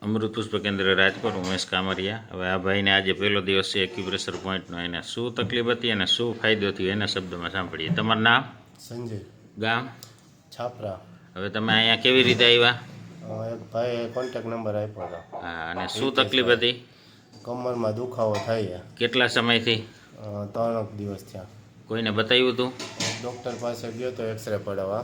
અમૃત પુષ્પ કેન્દ્ર રાજકોટ, ઉમેશ કામરિયા. હવે આ ભાઈને આજે પહેલો દિવસ છે એક્યુપ્રેશર પોઈન્ટનો. એને શું તકલીફ હતી અને શું ફાયદો થયો એના શબ્દોમાં સાંભળીએ. તમારું નામ? સંજય, ગામ? છાપરા. હવે તમે અહીંયા કેવી રીતે આવ્યા? એક ભાઈએ કોન્ટેક્ટ નંબર આપ્યો હતો. હા, અને શું તકલીફ હતી? કમરમાં દુખાવો થાય છે. કેટલા સમયથી? 3 દિવસ થયા. કોઈને બતાવ્યું હતું? ડૉક્ટર પાસે ગયો તો એક્સરે પડાવવા.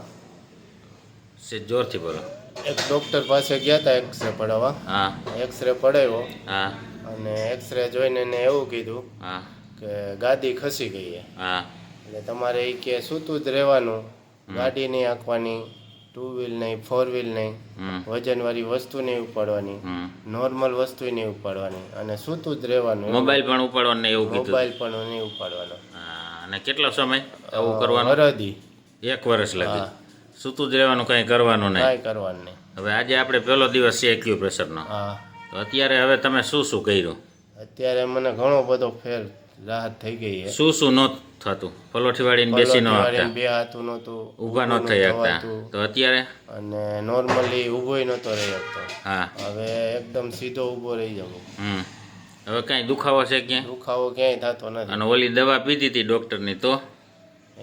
સે જોરથી બોલો. એક ડૉક્ટર પાસે ગયા હતા એક્સરે પડાવવા. હા એક્સરે પડાવ્યો હા અને એક્સરે જોઈને એને એવું કીધું હા કે ગાદી ખસી ગઈ છે, હા એટલે તમારે એ કે સૂતું જ રહેવાનું, ગાડી નહીં હાંકવાની, 2 વ્હીલ નહીં, 4 વ્હીલ નહીં, વજનવાળી વસ્તુ નહીં ઉપાડવાની, નોર્મલ વસ્તુ નહીં ઉપાડવાની અને સૂતું જ રહેવાનું. મોબાઈલ પણ ઉપાડવાનું નહીં એવું કીધું? મોબાઈલ પણ નહીં ઉપાડવાનો. હા, અને કેટલો સમય આવું કરવાનું? વરદી 1 વર્ષ લગી સૂતું જ રહેવાનું, કંઈ કરવાનું નહીં? કાંઈ કરવાનું નહીં. હવે આજે આપણે પહેલો દિવસ છે એક્યુપ્રેશરનો. હા, તો અત્યારે હવે તમે શું શું કર્યું? અત્યારે મને ઘણો બધો ફેર રાહત થઈ ગઈ છે. શું ન થતું? પલોઠી વાળીને બેસી ન પલોઠી શકતા, બે હાથું નહોતું, ઊભા ન થઈ શકતા, તો અત્યારે? અને નોર્મલી ઊભોય નહોતો રહી શકતો. હા, હવે એકદમ સીધો ઊભો રહી જાવ. હવે કાંઈ દુખાવો છે ક્યાંય? દુખાવો ક્યાંય થતો નથી. અને ઓલી દવા પીધી હતી ડૉક્ટરની, તો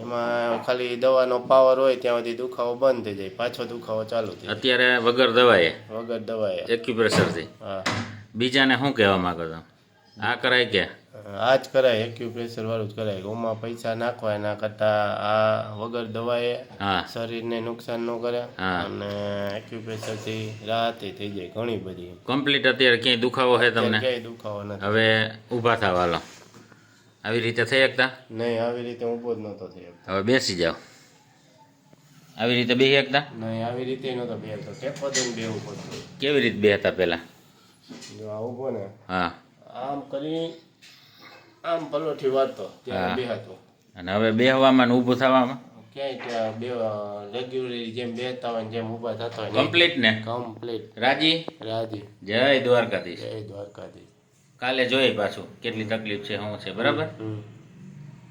એમાં ખાલી દવાનો પાવર હોય ત્યાં સુધી દુખાવો બંધ થઈ જાય, પાછો દુખાવો ચાલુ થઈ જાય. અત્યારે વગર દવાએ વગર દવાએ. એક્યુપ્રેશરથી? હા. બીજાને શું કહેવા માંગો છો? આ કરાય કે આ જ કરાય, એક્યુપ્રેશર વાળું જ કરાય. ઓમાં પૈસા નાખવા એના કરતાં આ વગર દવાએ હા શરીરને નુકસાન ન કરે હા. અને એક્યુપ્રેશરથી રાહત થઈ જાય ઘણી બધી. કમ્પ્લીટ અત્યારે ક્યાંય દુખાવો છે તમને? ક્યાંય દુખાવો નથી. હવે ઊભા થવા હાલો. આવી રીતે થઈ શકતા? નહીં, આવી રીતે ઊભો જ નહોતો થઈ શકતો. હવે બેસી જાઓ. આવી રીતે બેસી શકતા? નહીં, આવી રીતે નહોતો બેસતો, ટેકો દઈને બેસવું પડતું. કેવી રીતે બેસતા પહેલાં? જો આ ઊભો ને, હા, આમ કરી આમ પલોઠી વાળતો ત્યારે હા. બેહાતો. અને હવે બેહવામાં ને ઊભું થવામાં ક્યાંય ત્યાં બે રેગ્યુલર જેમ બેસતા હોય ને જેમ ઊભા થતા હોય કમ્પ્લીટ ને? કમ્પ્લીટ. રાજી? રાજી. જય દ્વારકાધીશ. જય દ્વારકાધીશ. કાલે જોઈએ પાછું કેટલી તકલીફ છે, શું છે, બરાબર?